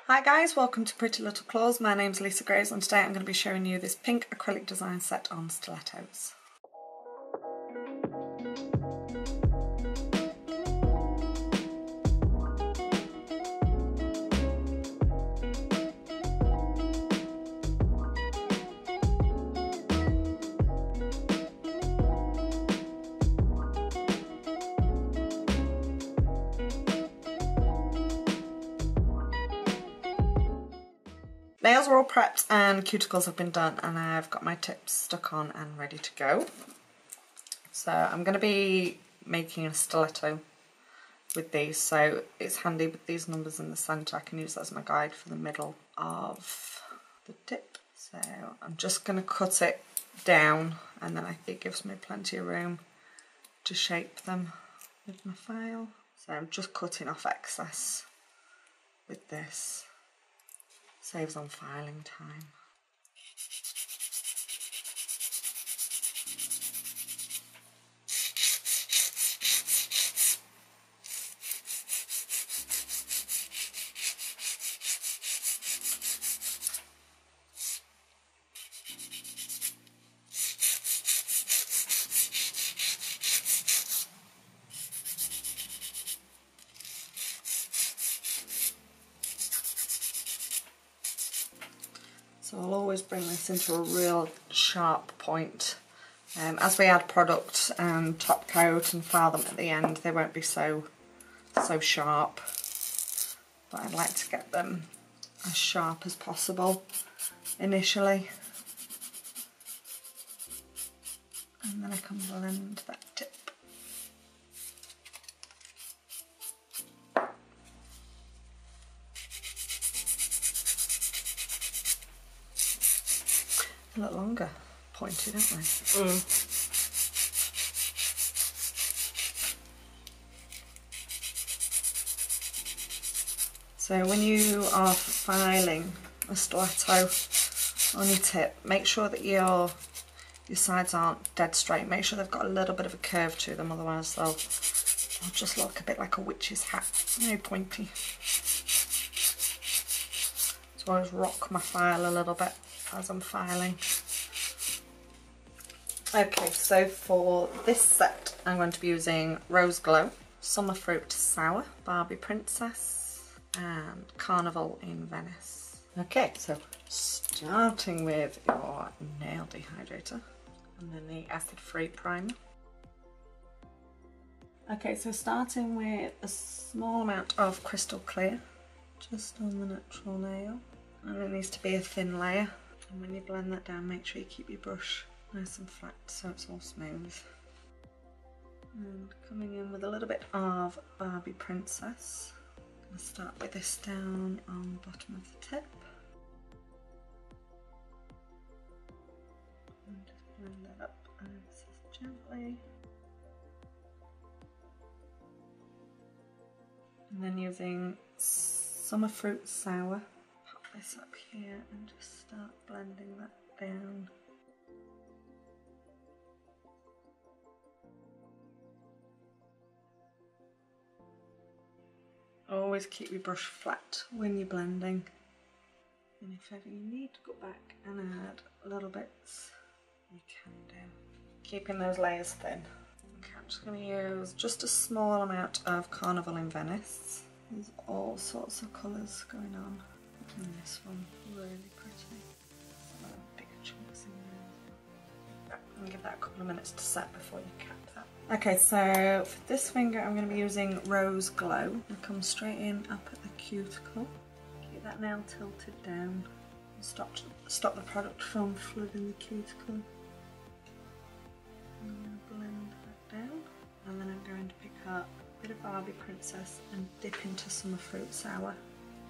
Hi guys, welcome to Pretty Little Claws. My name's Lisa Graves and today I'm going to be showing you this pink acrylic design set on stilettos. Nails are all prepped and cuticles have been done and I've got my tips stuck on and ready to go. So I'm going to be making a stiletto with these, so it's handy with these numbers in the centre. I can use that as my guide for the middle of the tip. So I'm just going to cut it down and then I think it gives me plenty of room to shape them with my file. So I'm just cutting off excess with this. Saves on filing time. So I'll always bring this into a real sharp point. As we add product and top coat and file them at the end, they won't be so sharp. But I'd like to get them as sharp as possible initially. And then I can blend that tip. A lot longer pointy, don't they? So when you are filing a stiletto on your tip, make sure that your sides aren't dead straight. Make sure they've got a little bit of a curve to them, otherwise they'll just look a bit like a witch's hat, very pointy. So I always rock my file a little bit as I'm filing. Okay, so for this set I'm going to be using Rose Glow, Summer Fruit Sour, Barbie Princess and Carnival in Venice. Okay, so starting with your nail dehydrator and then the acid-free primer. Okay, so starting with a small amount of crystal clear just on the natural nail, and it needs to be a thin layer. And when you blend that down, make sure you keep your brush nice and flat so it's all smooth. And coming in with a little bit of Barbie Princess. I'm going to start with this down on the bottom of the tip. And just blend that up gently. And then using Summer Fruit Sour, pop this up here and just start blending that down. Always keep your brush flat when you're blending, and if ever you need to go back and add little bits, you can do. Keeping those layers thin. Okay, I'm just going to use just a small amount of Carnival in Venice. There's all sorts of colours going on. And this one, really pretty. Some bigger chunks in there. And give that a couple of minutes to set before you cap that. Okay, so for this finger I'm going to be using Rose Glow. And come straight in up at the cuticle. Keep that nail tilted down. And stop the product from flooding the cuticle. I'm going to blend that down. And then I'm going to pick up a bit of Barbie Princess and dip into Summer Fruit Sour.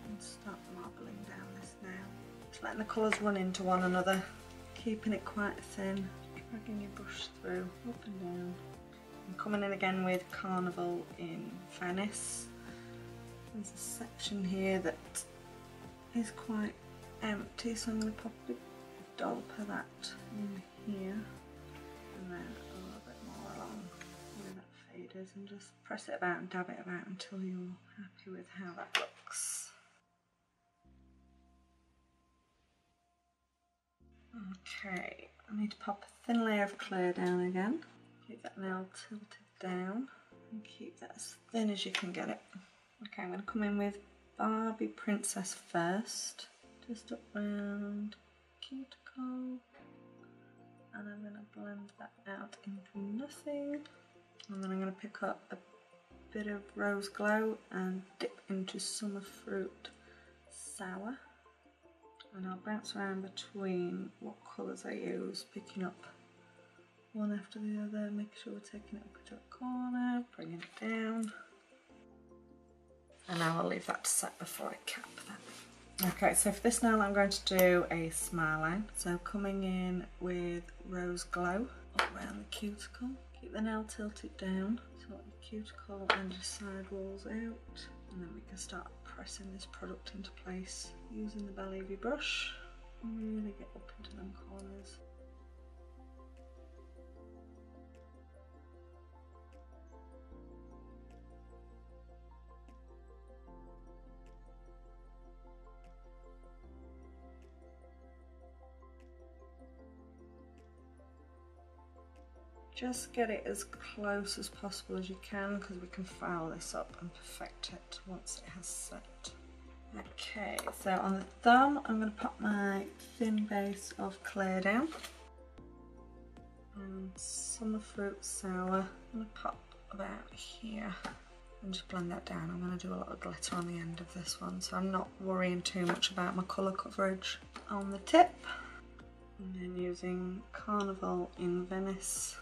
And start marbling down this nail. Just letting the colours run into one another, keeping it quite thin, dragging your brush through, up and down. I'm coming in again with Carnival in Venice. There's a section here that is quite empty, so I'm going to pop a dollop of that in here, and then a little bit more along where that fade is, and just press it about and dab it about until you're happy with how that looks. Okay, I need to pop a thin layer of clear down again. Keep that nail tilted down and keep that as thin as you can get it. Okay, I'm going to come in with Barbie Princess first, just up round cuticle, and I'm going to blend that out into nothing. And then I'm going to pick up a bit of Rose Glow and dip into Summer Fruit Sour. And I'll bounce around between what colours I use, picking up one after the other, make sure we're taking it up to the corner, bringing it down. And I will leave that to set before I cap that. Okay, so for this nail I'm going to do a smile line. So coming in with Rose Glow up around the cuticle. Keep the nail tilted down, so the cuticle and your side walls out. And then we can start pressing this product into place using the belly of your brush. Really get up into them corners. Just get it as close as possible as you can, because we can file this up and perfect it once it has set. Okay, so on the thumb I'm going to pop my thin base of clear down and Summer Fruit Sour. I'm going to pop about here and just blend that down. I'm going to do a lot of glitter on the end of this one, so I'm not worrying too much about my colour coverage on the tip. And then using Carnival in Venice,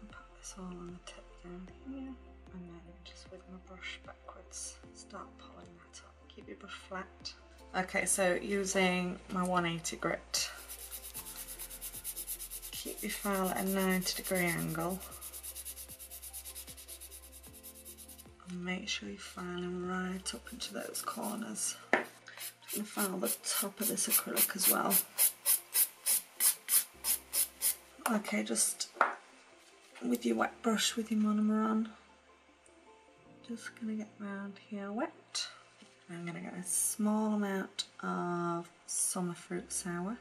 I'll pop this all on the tip down here, and then just with my brush backwards start pulling that up. Keep your brush flat. Okay, so using my 180 grit, keep your file at a 90-degree angle and make sure you're filing right up into those corners. I'm going to file the top of this acrylic as well. Okay, just with your wet brush with your monomer on, just going to get around here wet. I'm going to get a small amount of Summer Fruit Sour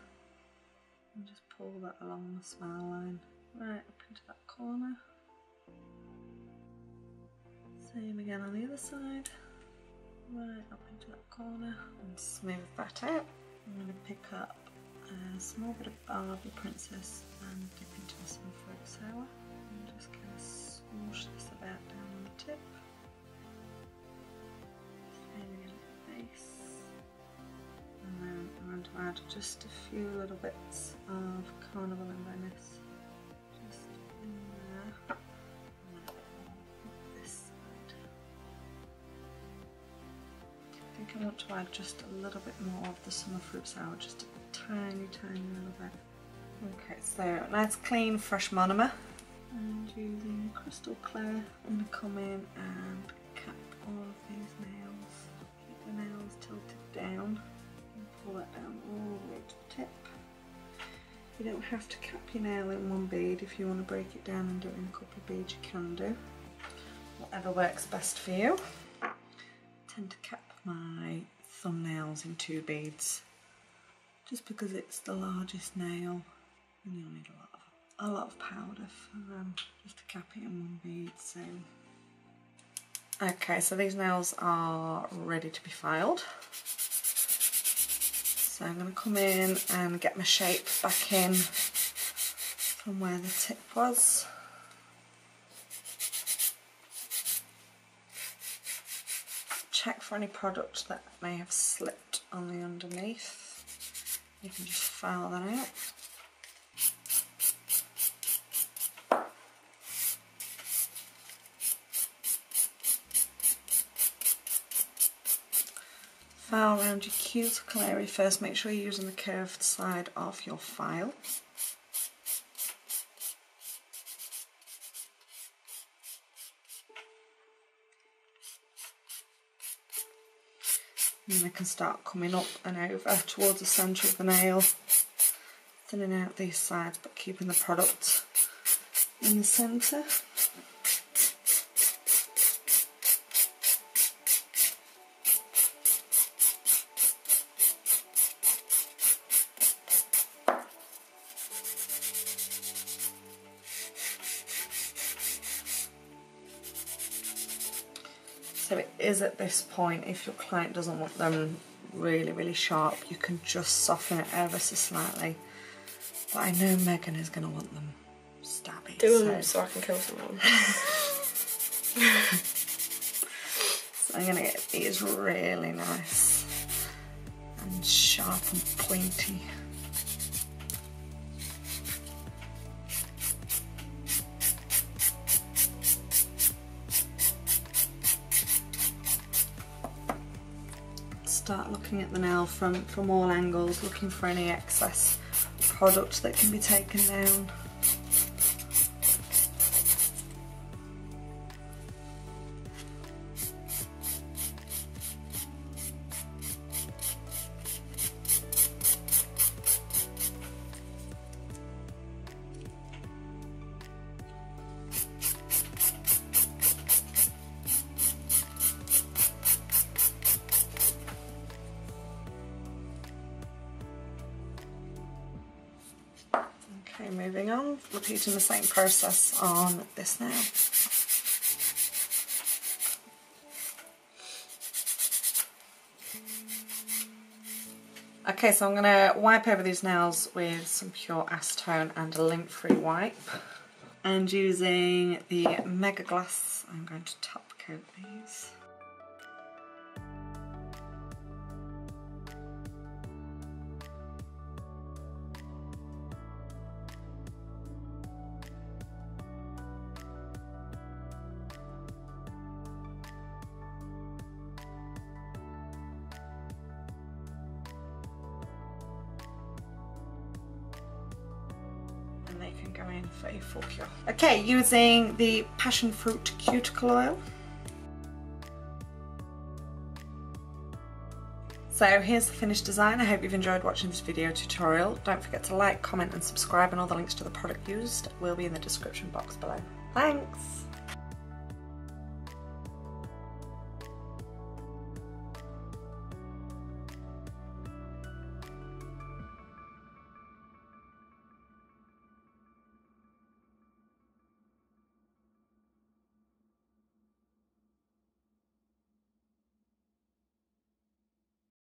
and just pull that along the smile line right up into that corner. Same again on the other side, right up into that corner, and smooth that out. I'm going to pick up a small bit of Barbie Princess and dip into the Summer Fruit Sour and just kind of swoosh this about down on the tip. And then I'm going to add just a few little bits of Carnival in Venice, just in there, and then this side. I think I want to add just a little bit more of the Summer Fruit Sour, just a tiny little bit. Okay, so nice clean fresh monomer, and using crystal clear, I'm going to come in and cap all of these nails. Keep the nails tilted down and pull that down all the way to the tip. You don't have to cap your nail in one bead. If you want to break it down and do it in a couple of beads, you can do. Whatever works best for you. I tend to cap my thumbnails in 2 beads, just because it's the largest nail and you'll need a lot of powder for just to cap it in 1 bead. So okay, so these nails are ready to be filed. So I'm going to come in and get my shape back in from where the tip was. Check for any product that may have slipped on the underneath. You can just file that out. File around your cuticle area first. Make sure you're using the curved side of your file. And I can start coming up and over towards the centre of the nail, thinning out these sides but keeping the product in the centre. So it is at this point, if your client doesn't want them really, really sharp, you can just soften it ever so slightly. But I know Megan is going to want them stabby. Do them so I can kill someone. So I'm going to get these really nice and sharp and pointy. Start looking at the nail from all angles, looking for any excess product that can be taken down. Okay, moving on, repeating the same process on this nail. Okay, so I'm going to wipe over these nails with some pure acetone and a lint-free wipe. And using the Mega Glass, I'm going to top coat these. And they can go in for a full cure. Okay, using the passionfruit cuticle oil. So here's the finished design. I hope you've enjoyed watching this video tutorial. Don't forget to like, comment and subscribe, and all the links to the product used will be in the description box below. Thanks!